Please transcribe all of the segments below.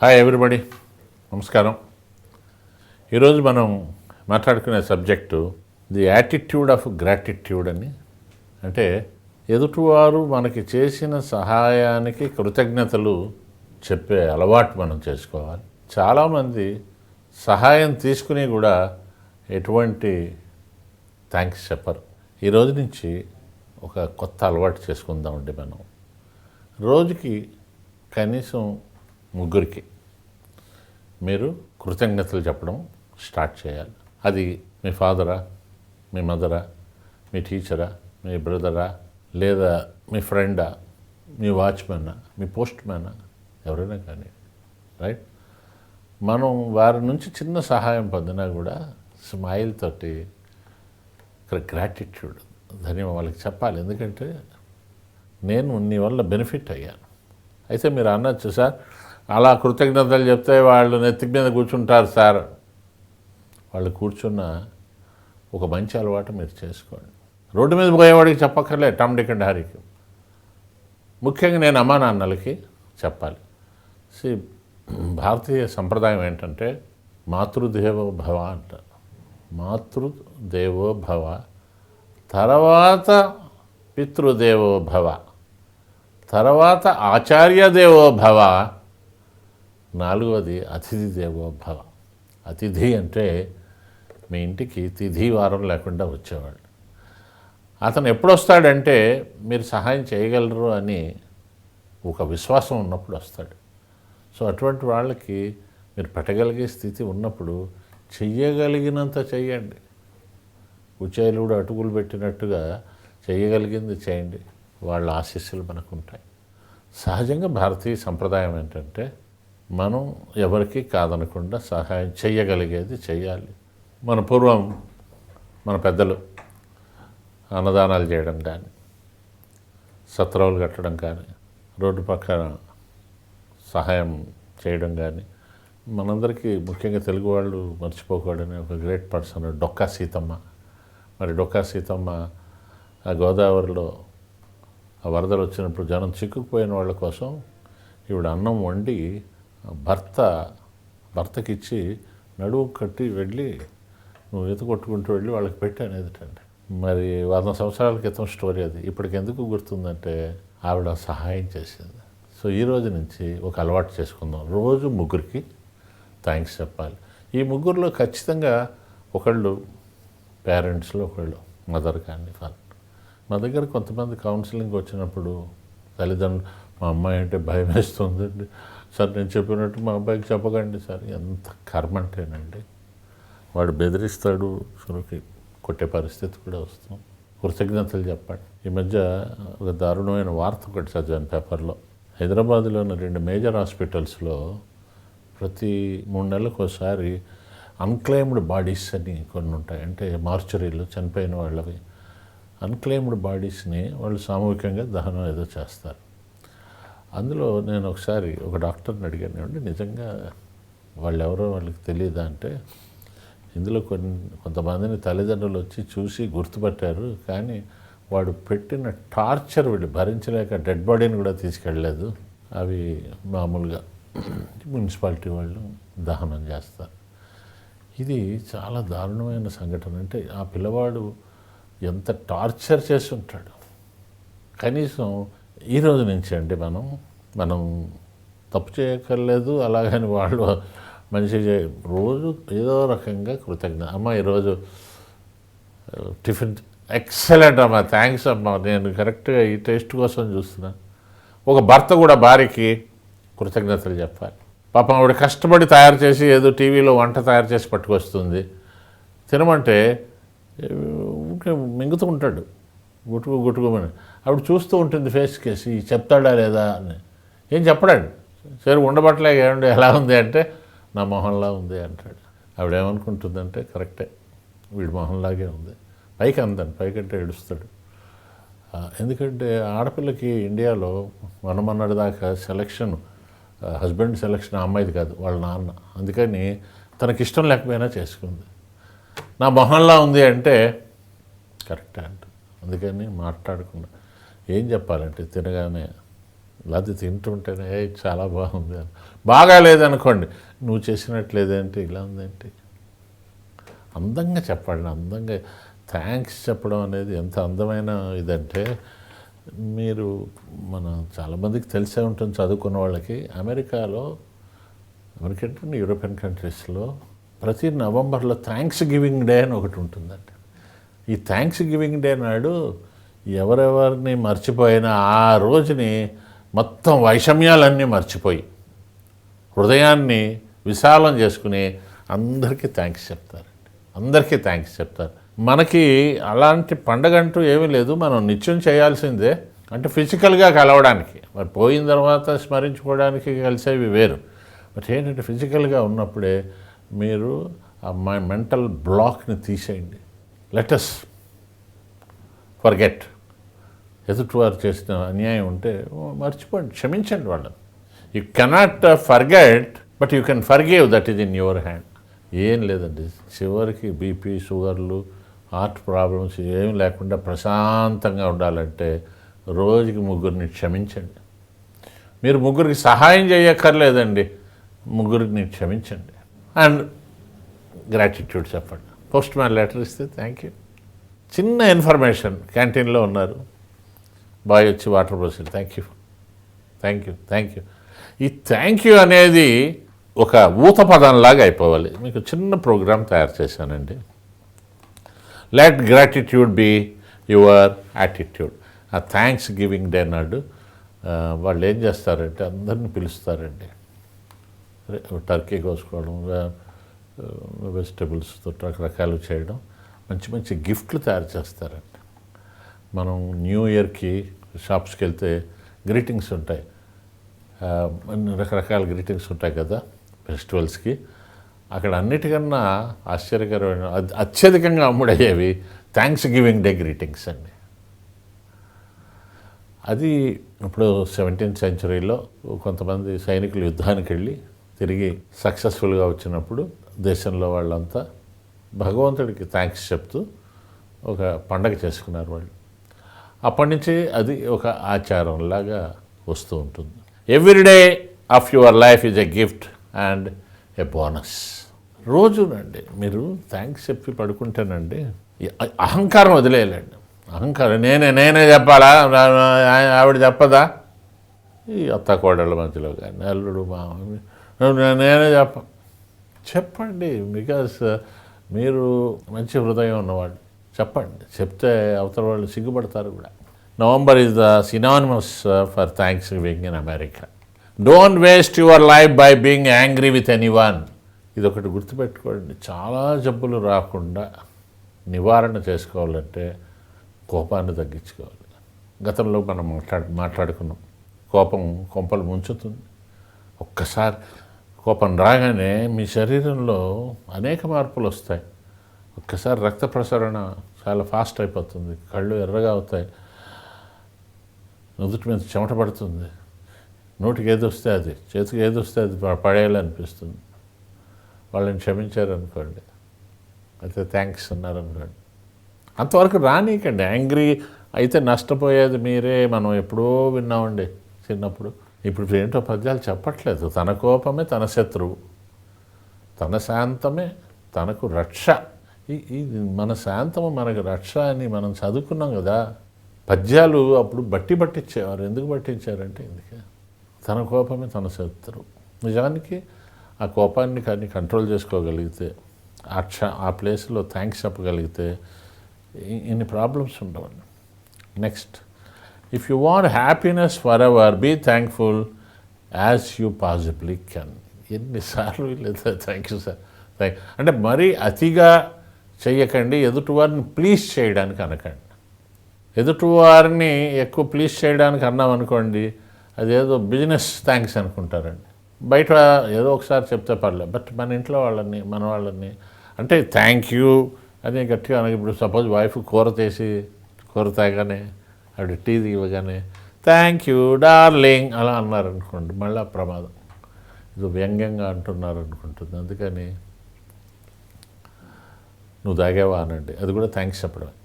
Hi everybody, నమస్కారం. ఈరోజు మనం మాట్లాడుకునే subject the attitude of gratitude అని. అంటే ఎదుటివారు మనకి చేసిన సహాయానికి కృతజ్ఞతలు చెప్పే అలవాటు మనం చేసుకోవాలి. చాలామంది సహాయం తీసుకుని కూడా ఎటువంటి థ్యాంక్స్ చెప్పరు. ఈరోజు నుంచి ఒక కొత్త అలవాటు చేసుకుందామండి. మనం రోజుకి కనీసం ముగ్గురికి మీరు కృతజ్ఞతలు చెప్పడం స్టార్ట్ చేయాలి. అది మీ ఫాదరా, మీ మదరా, మీ టీచరా, మీ బ్రదరా, లేదా మీ ఫ్రెండా, మీ వాచ్మెన్నా, మీ పోస్ట్ మ్యానా, ఎవరైనా కానీ రైట్. మనం వారి నుంచి చిన్న సహాయం పొందినా కూడా స్మైల్ తోటి గ్రాటిట్యూడ్ ధన్యవాదాలు వాళ్ళకి చెప్పాలి. ఎందుకంటే నేను నీ వల్ల బెనిఫిట్ అయ్యాను. అయితే మీరు అనొచ్చు, సార్ అలా కృతజ్ఞతలు చెప్తే వాళ్ళు నెత్తి మీద కూర్చుంటారు సార్. వాళ్ళు కూర్చున్న ఒక మంచి అలవాటు మీరు చేసుకోండి. రోడ్డు మీద పోయేవాడికి చెప్పక్కర్లే, టమ్ డిక్ అండ్ హరికి. ముఖ్యంగా నేను అమ్మా నాన్నలకి చెప్పాలి. భారతీయ సంప్రదాయం ఏంటంటే మాతృదేవో భవ అంటారు. మాతృదేవో భవ, తర్వాత పితృదేవో భవ, తర్వాత ఆచార్య దేవో భవ, నాలుగవది అతిథి దేవో భవ. అతిథి అంటే మీ ఇంటికి తిథి వారం లేకుండా వచ్చేవాళ్ళు. అతను ఎప్పుడు వస్తాడంటే మీరు సహాయం చేయగలరు అని ఒక విశ్వాసం ఉన్నప్పుడు వస్తాడు. సో అటువంటి వాళ్ళకి మీరు పెట్టగలిగే స్థితి ఉన్నప్పుడు చెయ్యగలిగినంత చెయ్యండి. కుచేలుడు అటుకులు పెట్టినట్టుగా చేయగలిగింది చేయండి. వాళ్ళ ఆశీస్సులు మనకు ఉంటాయి. సహజంగా భారతీయ సంప్రదాయం ఏంటంటే మనం ఎవరికి కాదనకుండా సహాయం చెయ్యగలిగేది చెయ్యాలి. మన పూర్వం మన పెద్దలు అన్నదానాలు చేయడం కానీ, సత్రాలు కట్టడం కానీ, రోడ్డు పక్కన సహాయం చేయడం కానీ, మనందరికీ ముఖ్యంగా తెలుగు వాళ్ళు మర్చిపోకూడని ఒక గ్రేట్ పర్సన్ డొక్కా సీతమ్మ. మరి డొక్కా సీతమ్మ ఆ గోదావరిలో ఆ వరదలు వచ్చినప్పుడు జనం చిక్కుకుపోయిన వాళ్ళ కోసం ఈవిడ అన్నం వండి భర్తకిచ్చి నడువు కట్టి వెళ్ళి నువ్వు ఈత కొట్టుకుంటూ వెళ్ళి వాళ్ళకి పెట్టి అనేదిటండి. మరి 100 సంవత్సరాల క్రితం స్టోరీ అది. ఇప్పటికి ఎందుకు గుర్తుందంటే ఆవిడ సహాయం చేసింది. సో ఈ రోజు నుంచి ఒక అలవాటు చేసుకుందాం. రోజు ముగ్గురికి థ్యాంక్స్ చెప్పాలి. ఈ ముగ్గురులో ఖచ్చితంగా ఒకళ్ళు పేరెంట్స్లో ఒకళ్ళు మదర్ కానీ ఫాదర్. మా దగ్గర కొంతమంది కౌన్సిలింగ్ వచ్చినప్పుడు తల్లిదండ్రులు, మా అమ్మాయి అంటే భయం వేస్తుందండి సార్, నేను చెప్పినట్టు మా అబ్బాయికి చెప్పకండి సార్. ఎంత కర్మ అంటేనండి, వాడు బెదిరిస్తాడు, సురుకి కొట్టే పరిస్థితి కూడా వస్తుంది. కృతజ్ఞతలు చెప్పండి. ఈ మధ్య ఒక దారుణమైన వార్త ఒకటి చదివాను పేపర్లో. హైదరాబాద్లోని 2 మేజర్ హాస్పిటల్స్లో ప్రతి 3 నెలలకు ఒకసారి అన్క్లెయిమ్డ్ బాడీస్ అని కొన్ని ఉంటాయి. అంటే మార్చురీలు, చనిపోయిన వాళ్ళవి అన్క్లెయిమ్డ్ బాడీస్ని వాళ్ళు సామూహికంగా దహనం ఏదో చేస్తారు. అందులో నేను ఒకసారి ఒక డాక్టర్ని అడిగాను, ఏమంటే నిజంగా వాళ్ళు ఎవరో వాళ్ళకి తెలియదా అంటే, ఇందులో కొంతమందిని తల్లిదండ్రులు వచ్చి చూసి గుర్తుపట్టారు, కానీ వాడు పెట్టిన టార్చర్ వీళ్ళు భరించలేక డెడ్ బాడీని కూడా తీసుకెళ్ళలేదు. అవి మామూలుగా మున్సిపాలిటీ వాళ్ళు దహనం చేస్తారు. ఇది చాలా దారుణమైన సంఘటన. అంటే ఆ పిల్లవాడు ఎంత టార్చర్ చేసి ఉంటాడు. కనీసం ఈ రోజు నుంచి అండి మనం తప్పు చేయక్కర్లేదు. అలాగని వాళ్ళు మంచిగా రోజు ఏదో రకంగా అమ్మ ఈరోజు టిఫిన్ ఎక్సలెంట్ అమ్మా, థ్యాంక్స్ అమ్మా, నేను కరెక్ట్గా ఈ టేస్ట్ కోసం చూస్తున్నాను. ఒక భర్త కూడా భార్యకి కృతజ్ఞతలు చెప్పాలి. పాపం ఆవిడ కష్టపడి తయారు చేసి ఏదో టీవీలో వంట తయారు చేసి పట్టుకొస్తుంది, తినమంటే మింగుతూ ఉంటాడు గుట్టుకోమని. ఆవిడ చూస్తూ ఉంటుంది ఫేస్ కేసి, చెప్తాడా లేదా అని. ఏం చెప్పడాడు, సరే ఉండబట్టలే ఏమండి ఎలా ఉంది అంటే నా మొహంలా ఉంది అంటాడు. ఆవిడేమనుకుంటుందంటే కరెక్టే, వీడి మొహంలాగే ఉంది. పైకి అందని, పైకంటే ఏడుస్తాడు. ఎందుకంటే ఆడపిల్లకి ఇండియాలో మొన్నటి దాకా సెలక్షన్, హస్బెండ్ సెలక్షన్ ఆ అమ్మాయిది కాదు, వాళ్ళ నాన్న. అందుకని తనకి ఇష్టం లేకపోయినా చేసుకుంది. నా మొహంలా ఉంది అంటే కరెక్టే అంట. అందుకని మాట్లాడకుండా ఏం చెప్పాలంటే తినగానే అది తింటుంటేనే చాలా బాగుంది అని. బాగా లేదనుకోండి, నువ్వు చేసినట్లేదేంటి, ఇలా ఉందేంటి. అందంగా చెప్పండి, అందంగా థ్యాంక్స్ చెప్పడం అనేది ఎంత అందమైన ఇదంటే, మీరు మన చాలామందికి తెలిసే ఉంటుంది చదువుకున్న వాళ్ళకి, అమెరికాలో, అమెరికన్ యూరోపియన్ కంట్రీస్లో ప్రతి నవంబర్లో థ్యాంక్స్ గివింగ్ డే అని ఒకటి ఉంటుందండి. ఈ థ్యాంక్స్ గివింగ్ డే నాడు ఎవరెవరిని మర్చిపోయినా ఆ రోజుని మొత్తం వైషమ్యాలన్నీ మర్చిపోయి హృదయాన్ని విశాలం చేసుకుని అందరికీ థ్యాంక్స్ చెప్తారండి. అందరికీ థ్యాంక్స్ చెప్తారు. మనకి అలాంటి పండగ అంటూ ఏమీ లేదు, మనం నిత్యం చేయాల్సిందే. అంటే ఫిజికల్గా కలవడానికి, మరి పోయిన తర్వాత స్మరించుకోవడానికి కలిసేవి వేరు. బట్ ఏంటంటే ఫిజికల్గా ఉన్నప్పుడే మీరు ఆ మెంటల్ బ్లాక్ని తీసేయండి. Let us forget. ఎదుటివారు చేసిన అన్యాయం ఉంటే మర్చిపోండి, క్షమించండి వాళ్ళని. You cannot forget, but you can forgive, that is in your hand. ఏం లేదండి, చివరికి బీపీ, షుగర్లు, హార్ట్ ప్రాబ్లమ్స్ ఏమి లేకుండా ప్రశాంతంగా ఉండాలంటే రోజుకి 3 క్షమించండి. మీరు 3 సహాయం చేయక్కర్లేదండి, 3 క్షమించండి. అండ్ గ్రాటిట్యూడ్ చెప్పండి. పోస్ట్ మ్యాన్ లెటర్ ఇస్తే థ్యాంక్ యూ. చిన్న ఇన్ఫర్మేషన్, క్యాంటీన్లో ఉన్నారు, బాయ్ వచ్చి వాటర్ పోసి thank you, thank you, thank you. ఈ థ్యాంక్ యూ అనేది ఒక ఊత పదంలాగా అయిపోవాలి. మీకు చిన్న ప్రోగ్రామ్ తయారు చేశానండి. Let gratitude be your attitude. ఆ థ్యాంక్స్ గివింగ్ డే నాడు వాళ్ళు ఏం చేస్తారంటే అందరిని పిలుస్తారండి. టర్కీ కోసుకోవడం, వెజిటబుల్స్తో రకరకాలు చేయడం, మంచి మంచి గిఫ్ట్లు తయారు చేస్తారండి. మనం న్యూ ఇయర్కి షాప్స్కి వెళ్తే గ్రీటింగ్స్ ఉంటాయి, రకరకాల గ్రీటింగ్స్ ఉంటాయి కదా ఫెస్టివల్స్కి. అక్కడ అన్నిటికన్నా ఆశ్చర్యకరమైన అత్యధికంగా అమ్ముడయ్యేవి థ్యాంక్స్ గివింగ్ డే గ్రీటింగ్స్ అండి. అది ఇప్పుడు 17th centuryలో కొంతమంది సైనికులు యుద్ధానికి వెళ్ళి తిరిగి సక్సెస్ఫుల్గా వచ్చినప్పుడు దేశంలో వాళ్ళంతా భగవంతుడికి థ్యాంక్స్ చెప్తూ ఒక పండగ చేసుకున్నారు వాళ్ళు. అప్పటి నుంచి అది ఒక ఆచారంలాగా వస్తూ ఉంటుంది. Every day of your life is a gift and a bonus. రోజునండి మీరు థ్యాంక్స్ చెప్పి పడుకుంటేనండి అహంకారం వదిలేయాలండి. అహంకారం నేనే చెప్పాలా, ఆవిడ చెప్పదా, ఈ అత్త కోడళ్ళ మధ్యలో కానీ అల్లుడు నేనే చెప్పండి. బికాస్ మీరు మంచి హృదయం ఉన్నవాళ్ళు, చెప్పండి. చెప్తే అవతల వాళ్ళు సిగ్గుపడతారు కూడా. November is the synonymous for thanks giving in America. Don't waste your life by being angry with anyone. ఇది ఒకటి గుర్తుపెట్టుకోండి. చాలా జబ్బులు రాకుండా నివారణ చేసుకోవాలంటే కోపాన్ని తగ్గించుకోవాలి. గతంలో మనం మాట్లాడుకున్నాం, కోపం కొంపలు ముంచుతుంది. ఒక్కసారి కోపం రాగానే మీ శరీరంలో అనేక మార్పులు వస్తాయి. ఒక్కసారి రక్త ప్రసరణ చాలా ఫాస్ట్ అయిపోతుంది, కళ్ళు ఎర్రగా అవుతాయి, నుదుటి మీద చెమట పడుతుంది, నోటికి ఏది వస్తే అది, చేతికి ఏది వస్తే అది పడేయాలనిపిస్తుంది. వాళ్ళని క్షమించారనుకోండి, అయితే థ్యాంక్స్ అన్నారనుకోండి, అంతవరకు రానీకండి. యాంగ్రీ అయితే నష్టపోయేది మీరే. మనం ఎప్పుడో విన్నామండి చిన్నప్పుడు. ఇప్పుడు ఏంటో పద్యాలు చెప్పట్లేదు. తన కోపమే తన శత్రువు, తన శాంతమే తనకు రక్ష. ఈ మన శాంతము మనకు రక్ష అని మనం చదువుకున్నాం కదా. పద్యాలు అప్పుడు పట్టించేవారు. ఎందుకు పట్టించారంటే ఇందుకే, తన కోపమే తన శత్రువు. నిజానికి ఆ కోపాన్ని కానీ కంట్రోల్ చేసుకోగలిగితే, ఆ ప్లేస్లో థ్యాంక్స్ చెప్పగలిగితే ఇన్ని ప్రాబ్లమ్స్ ఉండవండి. Next, if you want happiness forever, be thankful as you possibly can. ఎన్నిసార్లు లేదా థ్యాంక్ యూ సార్, అంటే మరీ అతిగా చెయ్యకండి. ఎదుటివారిని ప్లీజ్ చేయడానికి అనకండి. ఎదుటివారిని ఎక్కువ ప్లీజ్ చేయడానికి అన్నామనుకోండి, అదేదో బిజినెస్ థ్యాంక్స్ అనుకుంటారండి. బయట ఏదో ఒకసారి చెప్తే పర్లేదు, బట్ మన ఇంట్లో వాళ్ళని, మన వాళ్ళని అంటే థ్యాంక్ యూ అని గట్టిగా అనగా. ఇప్పుడు సపోజ్ వైఫ్ కూర తాగానే ఆవిడ టీ ఇవ్వగానే థ్యాంక్ యూ డార్లింగ్ అలా అన్నారనుకోండి, మళ్ళీ ప్రమాదం. ఇది వ్యంగ్యంగా అంటున్నారు అనుకుంటుంది. అందుకని నువ్వు తాగావా అనండి, అది కూడా థ్యాంక్స్ చెప్పడమే.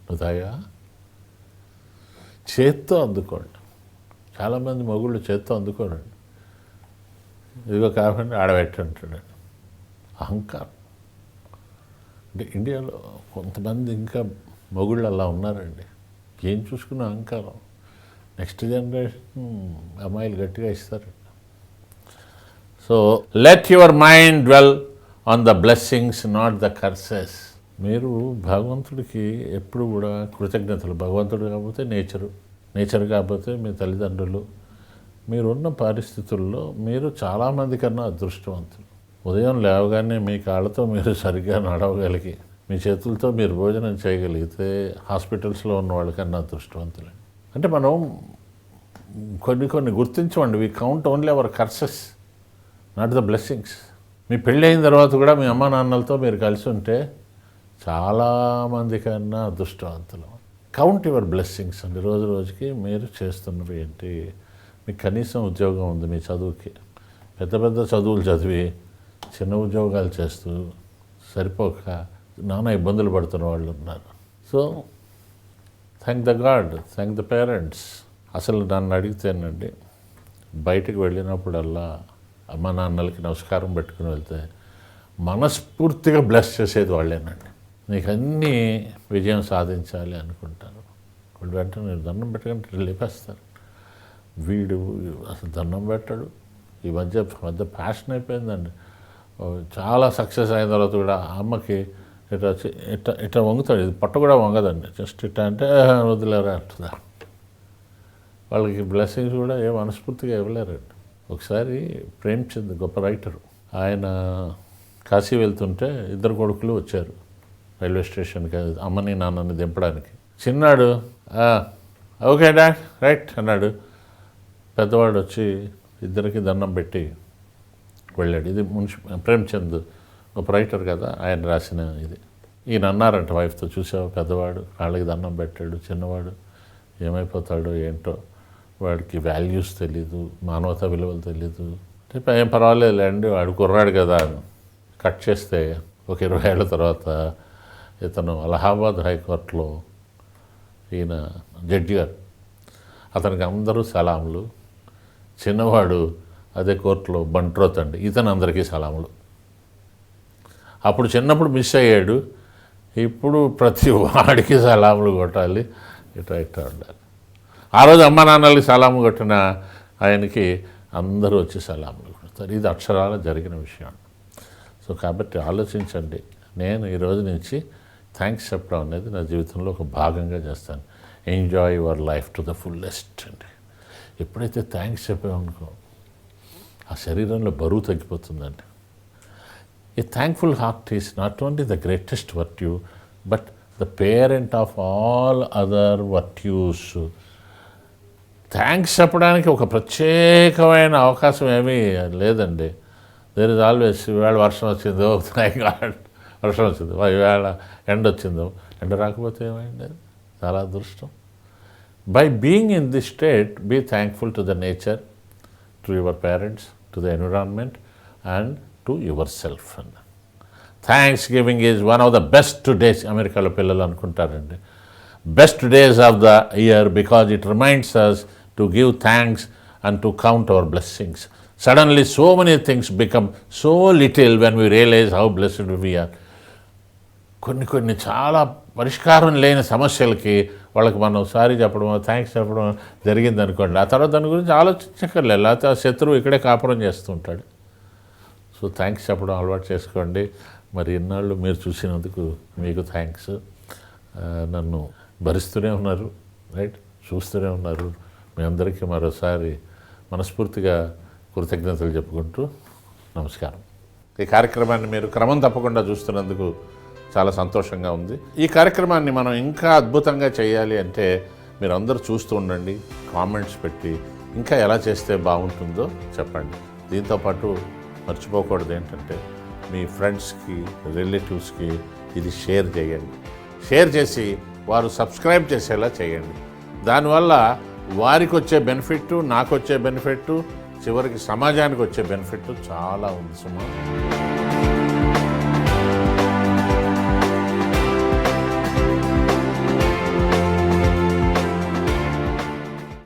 నువ్వు తాగా చేత్తో అందుకోండి. చాలామంది మొగుళ్ళు చేత్తో అందుకోరండి. ఇదిగో కాకుండా ఆడబెట్టి అంటాడు. అహంకారం. అంటే ఇండియాలో కొంతమంది ఇంకా మొగుళ్ళు అలా ఉన్నారండి. ఏం చూసుకున్న అహంకారం. నెక్స్ట్ జనరేషన్ అమ్మాయిలు గట్టిగా ఇస్తారండి. So let your mind dwell on the blessings, not the curses. మీరు భగవంతుడికి ఎప్పుడు కూడా కృతజ్ఞతలు. భగవంతుడు కాకపోతే నేచర్ కాకపోతే మీ తల్లిదండ్రులు. మీరున్న పరిస్థితుల్లో మీరు చాలామంది కన్నా అదృష్టవంతులు. ఉదయం లేవగానే మీ కాళ్ళతో మీరు సరిగ్గా నడవగలిగి మీ చేతులతో మీరు భోజనం చేయగలిగితే హాస్పిటల్స్లో ఉన్న వాళ్ళకన్నా అదృష్టవంతులు. అంటే మనం కొన్ని గుర్తించమండి. We count only our curses, not the blessings. మీ పెళ్ళి అయిన తర్వాత కూడా మీ అమ్మా నాన్నలతో మీరు కలిసి ఉంటే చాలామంది కన్నా అదృష్టవంతులు. కౌంట్ యువర్ బ్లెస్సింగ్స్ అండి. రోజు రోజుకి మీరు చేస్తున్నవి ఏంటి? మీకు కనీసం ఉద్యోగం ఉంది మీ చదువుకి. పెద్ద పెద్ద చదువులు చదివి చిన్న ఉద్యోగాలు చేస్తూ సరిపోక నానా ఇబ్బందులు పడుతున్న వాళ్ళు ఉన్నారు. So thank the God, thank the parents. అసలు నన్ను అడిగితేనండి, బయటకు వెళ్ళినప్పుడల్లా అమ్మ నాన్నలకి నమస్కారం పెట్టుకుని వెళ్తే మనస్ఫూర్తిగా బ్లెస్ చేసేది వాళ్ళేనండి. నీకు అన్నీ విజయం సాధించాలి అనుకుంటారు. వాళ్ళు వెంటనే మీరు దండం పెట్టకంటే లేపేస్తారు. వీడు అసలు దండం పెట్టాడు. ఈ మధ్య ఫ్యాషన్ అయిపోయిందండి. చాలా సక్సెస్ అయిన తర్వాత కూడా అమ్మకి ఇట్లా వంగుతాడు. ఇది పట్టు కూడా వంగదండి. జస్ట్ ఇట్లా అంటే వదిలేరా అంటుందా. వాళ్ళకి బ్లెస్సింగ్స్ కూడా ఏ మనస్ఫూర్తిగా ఇవ్వలేరండి. ఒకసారి ప్రేమ్చంద్ గొప్ప రైటరు, ఆయన కాశీ వెళ్తుంటే ఇద్దరు కొడుకులు వచ్చారు రైల్వే స్టేషన్కి అమ్మని నాన్నని దింపడానికి. చిన్నాడు ఓకే డాడ్ రైట్ అన్నాడు. పెద్దవాడు వచ్చి ఇద్దరికి దండం పెట్టి వెళ్ళాడు. ఇది ప్రేమ్చంద్ ఒక రైటర్ కదా, ఆయన రాసిన ఇది. ఈయన అన్నారంట వైఫ్తో, చూసావు పెద్దవాడు వాళ్ళకి దండం పెట్టాడు, చిన్నవాడు ఏమైపోతాడో ఏంటో, వాడికి వాల్యూస్ తెలీదు, మానవతా విలువలు తెలీదు. అంటే ఏం పర్వాలేదులేండి వాడు కుర్రాడు కదా అని కట్ చేస్తే ఒక 20 ఏళ్ళ తర్వాత ఇతను అలహాబాద్ హైకోర్టులో ఈయన జడ్జి గారు, అతనికి అందరూ సలాములు. చిన్నవాడు అదే కోర్టులో బంట్రోత్ అండి, ఇతను అందరికీ సలాములు. అప్పుడు చిన్నప్పుడు మిస్ అయ్యాడు, ఇప్పుడు ప్రతి వాడికి సలాములు కొట్టాలి, ఇట్లా ఉండాలి. ఆ రోజు అమ్మ నాన్నలకి సలాము కొట్టిన ఆయనకి అందరూ వచ్చి సలాములు కొడతారు. ఇది అక్షరాల జరిగిన విషయం. సో కాబట్టి ఆలోచించండి. నేను ఈరోజు నుంచి థ్యాంక్స్ చెప్పడం అనేది నా జీవితంలో ఒక భాగంగా చేస్తాను. Enjoy your life to the fullest అండి. ఎప్పుడైతే థ్యాంక్స్ చెప్పామనుకో ఆ శరీరంలో బరువు తగ్గిపోతుందండి. A thankful heart is not only the greatest virtue but the parent of all other virtues. Thanks చెప్పడానికి ఒక ప్రత్యేకమైన అవకాశం ఏమీ లేదండి. దేర్ ఇస్ ఆల్వేస్ ఇవాళ వర్షం వచ్చిందో వర్షం వచ్చింది, ఇవాళ ఎండ వచ్చిందో, ఎండ రాకపోతే ఏమైంది, చాలా అదృష్టం. By being in this state be thankful to the nature, to your parents, to the environment and to yourself. Thanksgiving is one of the best days. అమెరికాలో పిల్లలు అనుకుంటారండి best days of the year because it reminds us to give thanks and to count our blessings. Suddenly so many things become so little when we realize how blessed we are. కొన్ని చాలా పరిష్కారం లేని సమస్యలకి వాళ్ళకి మనం sorry చెప్పడం, thanks చెప్పడం జరిగింది అనుకోండి, ఆ తర్వాత దాని గురించి ఆలోచించక్కర్లేదు. లేకపోతే ఆ శత్రువు ఇక్కడే కాపురం చేస్తూ ఉంటాడు. సో థ్యాంక్స్ చెప్పడం అలవాటు చేసుకోండి. మరి ఇన్నాళ్ళు మీరు చూసినందుకు మీకు థ్యాంక్స్. నన్ను భరిస్తూనే ఉన్నారు, రైట్, చూస్తూనే ఉన్నారు. మీ అందరికీ మరోసారి మనస్ఫూర్తిగా కృతజ్ఞతలు చెప్పుకుంటూ నమస్కారం. ఈ కార్యక్రమాన్ని మీరు క్రమం తప్పకుండా చూస్తున్నందుకు చాలా సంతోషంగా ఉంది. ఈ కార్యక్రమాన్ని మనం ఇంకా అద్భుతంగా చేయాలి అంటే మీరు అందరూ చూస్తూ ఉండండి, కామెంట్స్ పెట్టి ఇంకా ఎలా చేస్తే బాగుంటుందో చెప్పండి. దీంతోపాటు మర్చిపోకూడదు ఏంటంటే మీ ఫ్రెండ్స్కి, రిలేటివ్స్కి ఇది షేర్ చేయండి. షేర్ చేసి వారు సబ్స్క్రైబ్ చేసేలా చేయండి. దానివల్ల వారికి వచ్చే బెనిఫిట్, నాకు వచ్చే బెనిఫిట్, చివరికి సమాజానికి వచ్చే బెనిఫిట్ చాలా ఉంది సుమా.